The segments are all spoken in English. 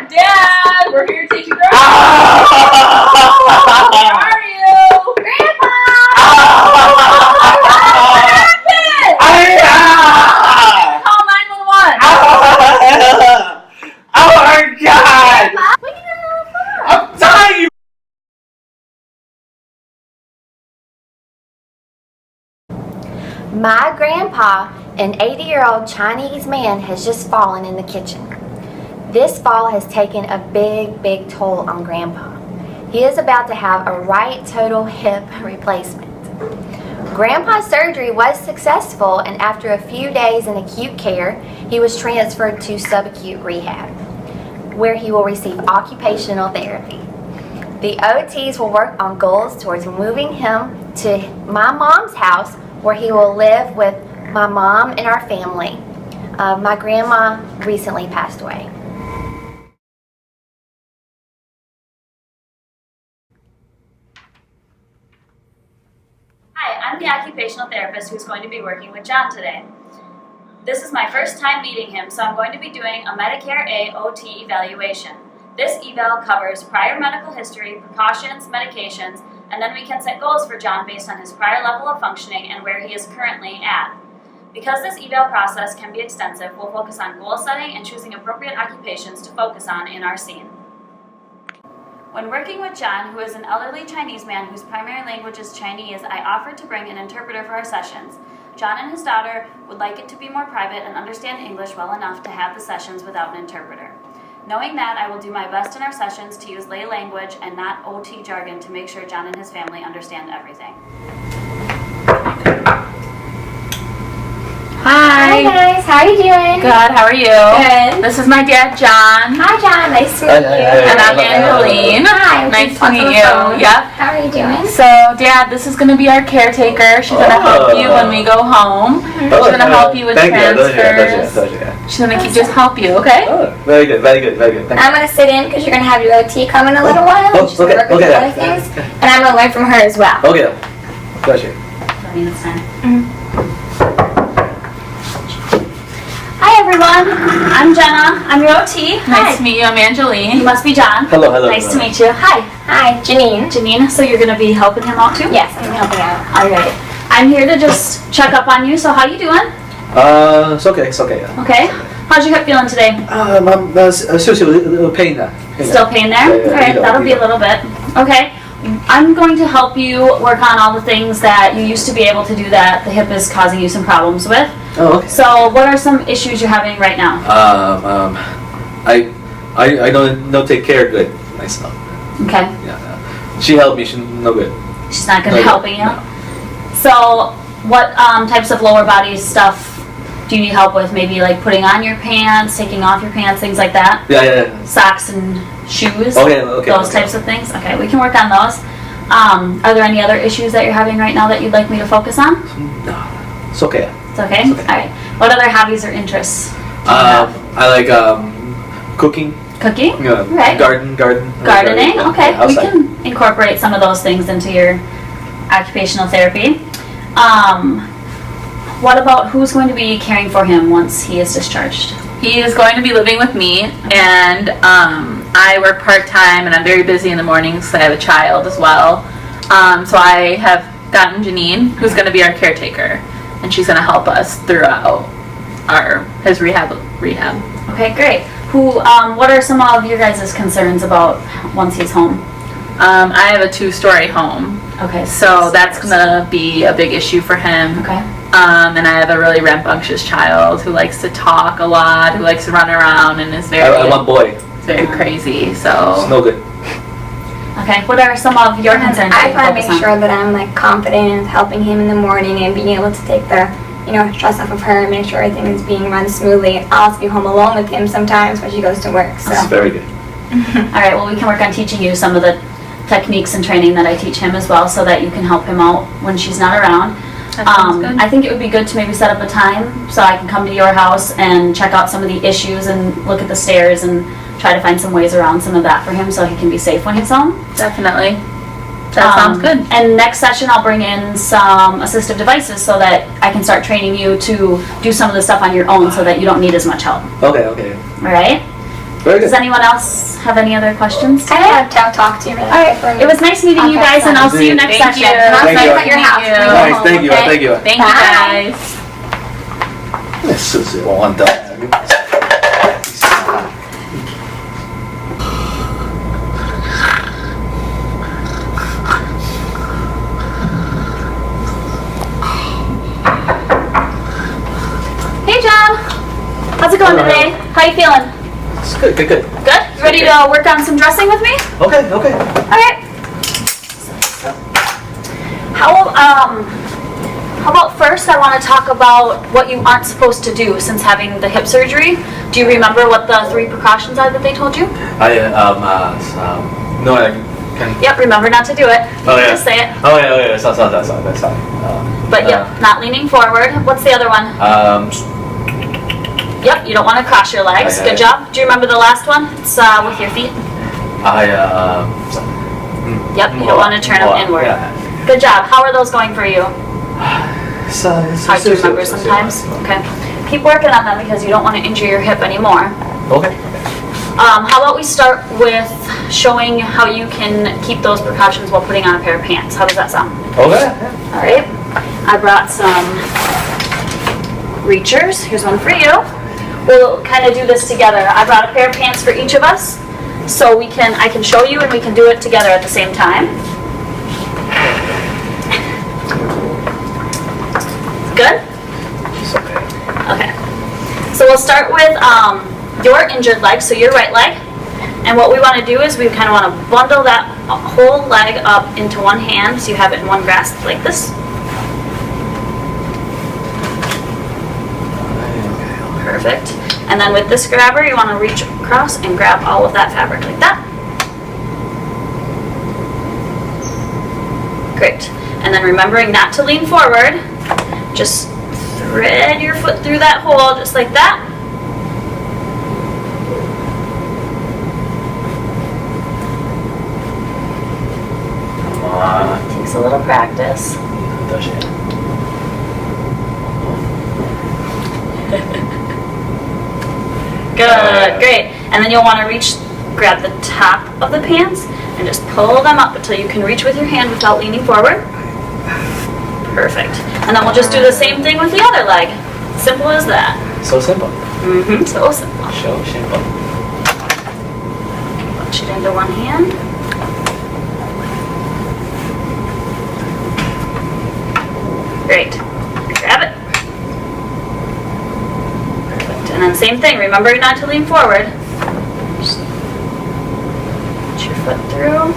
Dad, we're here to take you groceries. Where are you? Grandpa! What happened? Call 911. Oh my God! What are you doing? I'm dying! My grandpa, an 80-year-old Chinese man, has just fallen in the kitchen. This fall has taken a big toll on Grandpa. He is about to have a right total hip replacement. Grandpa's surgery was successful, and after a few days in acute care, he was transferred to subacute rehab, where he will receive occupational therapy. The OTs will work on goals towards moving him to my mom's house, where he will live with my mom and our family. My grandma recently passed away. Hi, I'm the occupational therapist who's going to be working with John today. This is my first time meeting him, so I'm going to be doing a Medicare A OT evaluation. This eval covers prior medical history, precautions, medications, and then we can set goals for John based on his prior level of functioning and where he is currently at. Because this eval process can be extensive, we'll focus on goal setting and choosing appropriate occupations to focus on in our scene. When working with John, who is an elderly Chinese man whose primary language is Chinese, I offered to bring an interpreter for our sessions. John and his daughter would like it to be more private and understand English well enough to have the sessions without an interpreter. Knowing that, I will do my best in our sessions to use lay language and not OT jargon to make sure John and his family understand everything. Hi guys, how are you doing? Good, how are you? Good. This is my dad, John. Hi John, nice to meet you. And I'm Angeline. Hi, Nice to meet you. Yep. How are you doing? So, Dad, this is going to be our caretaker. She's going to help you when we go home. She's going to help you with transfers. She's going to just help you, okay? Oh, very good. Thank you. I'm going to sit in because you're going to have your OT come in a little while. Oh, She's going to work with other things. And I'm going to learn from her as well. Okay. Gotcha. Hi everyone, I'm Jenna. I'm your OT. Nice to meet you. I'm Angeline. You must be John. Hello. Nice to meet you. Hi. Hi, Jannean. Janine, so you're going to be helping him out too? Yes, I'm helping out. Alright. I'm here to just check up on you, so how you doing? It's okay. Yeah. Okay. How's your hip feeling today? Still pain. Still pain there? Alright, that'll be a little bit. Okay. I'm going to help you work on all the things that you used to be able to do that the hip is causing you some problems with. Oh, okay. So what are some issues you're having right now? I don't take care good myself. Okay. Yeah. She helped me. She's no good. She's not good at No, helping you? no. So what types of lower body stuff do you need help with? Maybe like putting on your pants, taking off your pants, things like that? Yeah. Socks and shoes? Okay. Those types of things? Okay, we can work on those. Are there any other issues that you're having right now that you'd like me to focus on? No, it's okay. It's okay? It's okay. Alright. What other hobbies or interests? I like cooking. Cooking? Yeah. Right. Gardening. Gardening? Yeah, Okay. yeah, We outside. can incorporate some of those things into your occupational therapy. What about who's going to be caring for him once he is discharged? He is going to be living with me, and I work part-time, and I'm very busy in the mornings because I have a child as well. So I have gotten Janine, who's going to be our caretaker, and she's going to help us throughout his rehab. Okay, great. What are some of your guys' concerns about once he's home? I have a 2-story home, Okay. so that's going to be a big issue for him. Okay. And I have a really rambunctious child who likes to talk a lot, who likes to run around, and is very I want boy. very crazy. It's So no good. Okay. What are some of your concerns? I that want to you make focus on? sure that I'm like confident in helping him in the morning and being able to take the stress off of her and make sure everything is being run smoothly. I'll also be home alone with him sometimes when she goes to work. So It's very good. All right. Well, we can work on teaching you some of the techniques and training that I teach him as well, so that you can help him out when she's not around. That sounds good. I think it would be good to maybe set up a time so I can come to your house and check out some of the issues and look at the stairs and try to find some ways around some of that for him so he can be safe when he's home. Definitely. That sounds good. And next session I'll bring in some assistive devices so that I can start training you to do some of the stuff on your own so that you don't need as much help. Okay, okay. All right? Very Does good. anyone else have any other questions? I have to talk to you. All right. It was nice meeting you Okay, guys, and I'll see you next Thank session. you. I'm Thank excited you. at your house. Thank when you. we go Nice, home, thank you, okay? thank you. Thank you, Bye. guys. 수수 원더. Hey, John. How's it going Hello. today? How you feeling? It's good, good, good. Good? You ready to work on some dressing with me? Okay, okay. All right. How about first I want to talk about what you aren't supposed to do since having the hip surgery. Do you remember what the 3 precautions are that they told you? No, I can. Yep, remember not to do it. Oh, yeah. Just say it. Oh yeah, oh yeah. Sorry, that's fine. But yep, not leaning forward. What's the other one? Yep, you don't want to cross your legs. Okay. Good job. Do you remember the last one? It's with your feet. Yep, you don't want to turn them inward. Yeah. Good job. How are those going for you? It's Hard to remember sometimes. Okay. Keep working on them because you don't want to injure your hip anymore. Okay. How about we start with showing how you can keep those precautions while putting on a pair of pants. How does that sound? Okay. All right. I brought some reachers. Here's one for you. We'll kind of do this together. I brought a pair of pants for each of us, so I can show you and we can do it together at the same time. Good? It's okay. Okay. So we'll start with your injured leg, so your right leg. And what we want to do is we kind of want to bundle that whole leg up into one hand so you have it in one grasp like this. Perfect. And then with this grabber, you want to reach across and grab all of that fabric like that. Great. And then remembering not to lean forward, just thread your foot through that hole just like that. Come on. Takes a little practice. Does it? Good, great. And then you'll want to grab the top of the pants and just pull them up until you can reach with your hand without leaning forward. Perfect. And then we'll just do the same thing with the other leg. Simple as that. So simple. Mm-hmm, so simple. So simple. Bunch it into one hand. Great. Grab it. Perfect. And then same thing. Remember not to lean forward. Just put your foot through.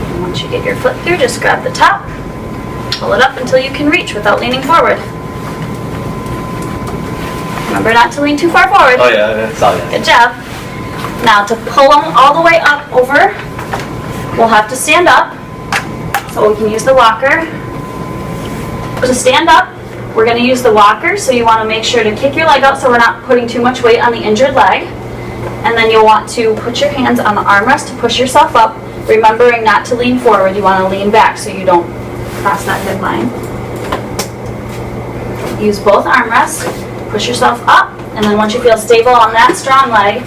And once you get your foot through, just grab the top. Pull it up until you can reach without leaning forward. Remember not to lean too far forward. Oh yeah, that's all. Yeah. Good job. Now to pull them all the way up over, we'll have to stand up. So we can use the walker. To stand up, we're going to use the walker, so you want to make sure to kick your leg out so we're not putting too much weight on the injured leg. And then you'll want to put your hands on the armrest to push yourself up, remembering not to lean forward. You want to lean back so you don't cross that hip line. Use both armrests, push yourself up, and then once you feel stable on that strong leg,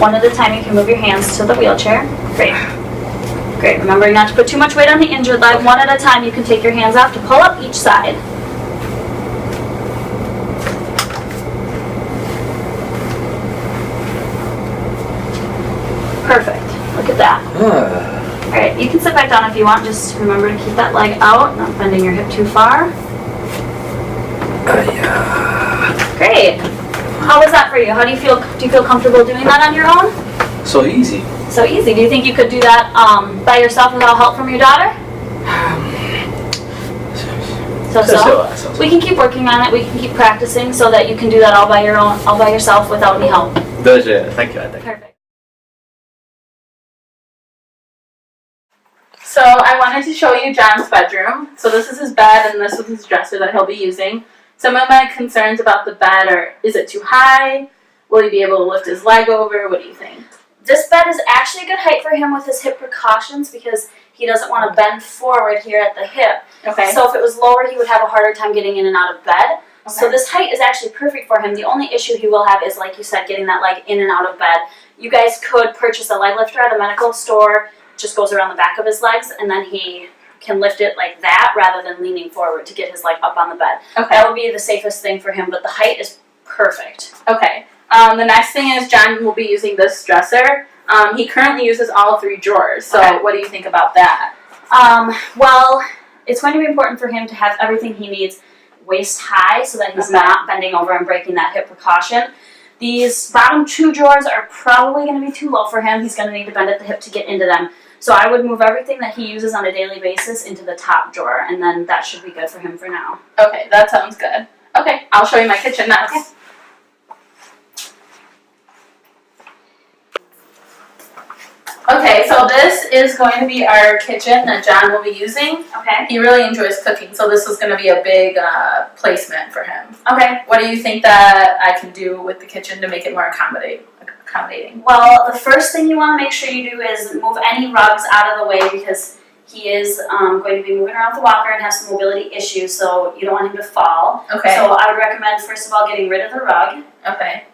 one at a time you can move your hands to the wheelchair. Great. Great. Remembering not to put too much weight on the injured leg. One at a time you can take your hands off to pull up each side. Perfect. Look at that. Alright, you can sit back down if you want. Just remember to keep that leg out, not bending your hip too far. Great. How was that for you? How do you feel? Do you feel comfortable doing that on your own? So easy. So easy. Do you think you could do that by yourself without help from your daughter? So we can keep working on it. We can keep practicing so that you can do that all by yourself without any help. dobrze, thank you. Perfect. So I wanted to show you John's bedroom. So this is his bed and this is his dresser that he'll be using. Some of my concerns about the bed are, is it too high? Will he be able to lift his leg over? What do you think? This bed is actually a good height for him with his hip precautions because he doesn't want to bend forward here at the hip. Okay. So if it was lower, he would have a harder time getting in and out of bed. Okay. So this height is actually perfect for him. The only issue he will have is, like you said, getting that leg in and out of bed. You guys could purchase a leg lifter at a medical store. It just goes around the back of his legs, and then he can lift it like that rather than leaning forward to get his leg up on the bed. Okay. That would be the safest thing for him, but the height is perfect. Okay. The next thing is John will be using this dresser. He currently uses all 3 drawers. So Okay. what do you think about that? Well, it's going to be important for him to have everything he needs waist high so that he's Okay. not bending over and breaking that hip precaution. These bottom 2 drawers are probably going to be too low for him. He's going to need to bend at the hip to get into them. So I would move everything that he uses on a daily basis into the top drawer, and then that should be good for him for now. Okay, that sounds good. Okay, I'll show you my kitchen next. Okay. Okay, so this is going to be our kitchen that John will be using. Okay. He really enjoys cooking, so this is going to be a big placement for him. Okay. What do you think that I can do with the kitchen to make it more accommodating? Well, the first thing you want to make sure you do is move any rugs out of the way because he is going to be moving around the walker and have some mobility issues, so you don't want him to fall. Okay. So I would recommend, first of all, getting rid of the rug. Okay.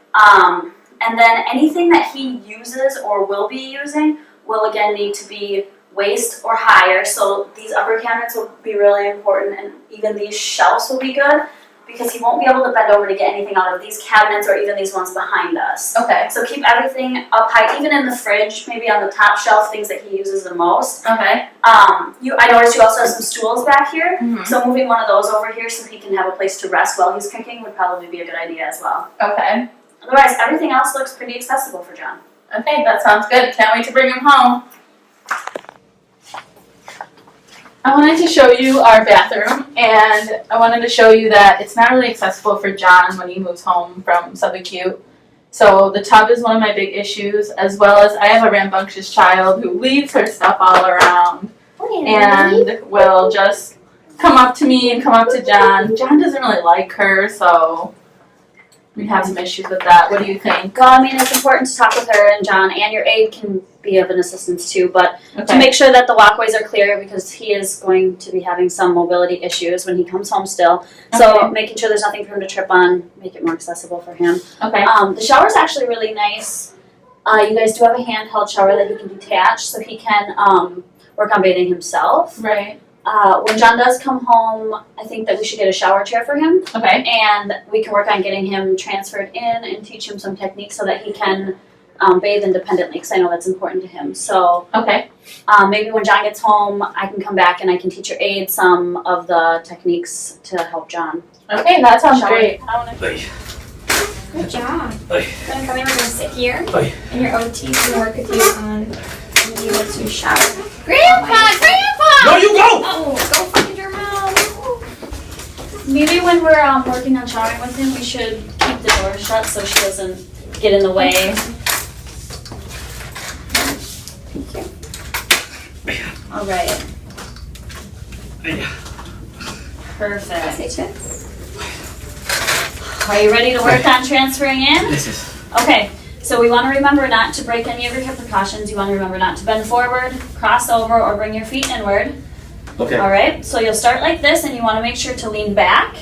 And then anything that he uses or will be using will again need to be waist or higher. So these upper cabinets will be really important, and even these shelves will be good because he won't be able to bend over to get anything out of these cabinets or even these ones behind us. Okay. So keep everything up high, even in the fridge, maybe on the top shelf, things that he uses the most. Okay. I noticed you also have some stools back here. Mhm. So moving one of those over here so he can have a place to rest while he's cooking would probably be a good idea as well. Okay. Otherwise, everything else looks pretty accessible for John. Okay, that sounds good. Can't wait to bring him home. I wanted to show you our bathroom, and I wanted to show you that it's not really accessible for John when he moves home from subacute. So the tub is one of my big issues, as well as I have a rambunctious child who leaves her stuff all around and will just come up to me and come up to John. John doesn't really like her, so we have some issues with that. What do you think? Well, I mean, it's important to talk with her and John, and your aide can be of an assistance too, but to Okay. make sure that the walkways are clear because he is going to be having some mobility issues when he comes home still. So Okay. making sure there's nothing for him to trip on, make it more accessible for him. Okay. The shower is actually really nice. You guys do have a handheld shower that he can detach so he can work on bathing himself. Right. When John does come home, I think that we should get a shower chair for him. Okay. And we can work on getting him transferred in and teach him some techniques so that he can bathe independently because I know that's important to him. So Okay. maybe when John gets home, I can come back and I can teach your aide some of the techniques to help John. Okay, that sounds Shower. great. Good job. Oi. Gonna come in, we're gonna sit here. Oi. And your OT can work with you on being able to shower. Grandpa! No, you go! Oh, go find your mom. Maybe when we're working on showering with him, we should keep the door shut so she doesn't get in the way. All right. Perfect. Say this. Are you ready to work on transferring in? This is. Okay, so we want to remember not to break any of your hip precautions. You want to remember not to bend forward, cross over, or bring your feet inward. Okay. All right, so you'll start like this, and you want to make sure to lean back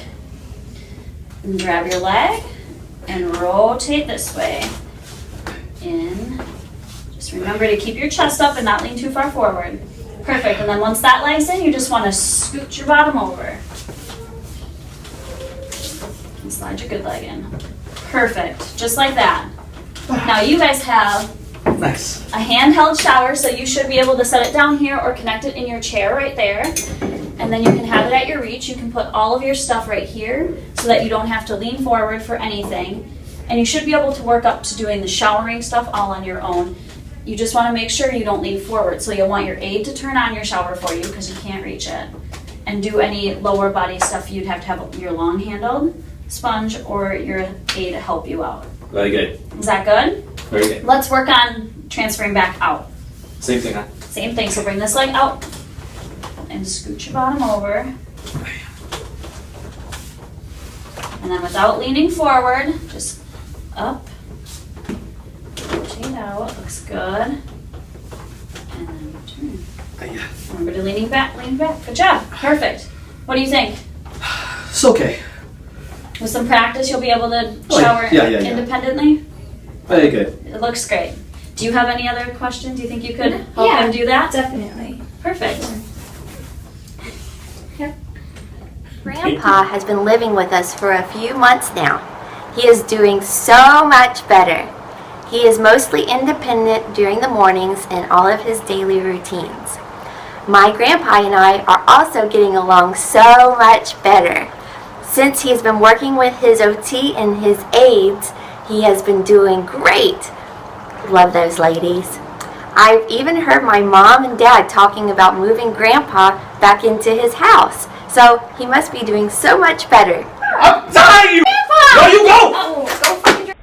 and grab your leg and rotate this way. In. Just remember to keep your chest up and not lean too far forward. Perfect, and then once that leg's in, you just want to scoot your bottom over. And slide your good leg in. Perfect, just like that. Now you guys have Nice. a handheld shower, so you should be able to set it down here or connect it in your chair right there. And then you can have it at your reach. You can put all of your stuff right here so that you don't have to lean forward for anything. And you should be able to work up to doing the showering stuff all on your own. You just want to make sure you don't lean forward. So you'll want your aide to turn on your shower for you because you can't reach it. and do any lower body stuff, you'd have to have your long handled sponge or your aid to help you out. Very good. Is that good? Very good. Let's work on transferring back out. Same thing, huh? Same thing, so bring this leg out and scoot your bottom over. And then without leaning forward, just up, rotate out, looks good. And then turn. Remember to lean back, Good job, perfect. What do you think? It's okay. With some practice, you'll be able to Oh, shower yeah, independently? Very good. It looks great. Do you have any other questions? Do you think you could help him do that? Definitely. Perfect. Grandpa has been living with us for a few months now. He is doing so much better. He is mostly independent during the mornings and all of his daily routines. My grandpa and I are also getting along so much better. Since he has been working with his OT and his aides, he has been doing great. Love those ladies. I've even heard my mom and dad talking about moving Grandpa back into his house. So he must be doing so much better. I'm telling you! Grandpa! No, you go! Oh, go fucking drink.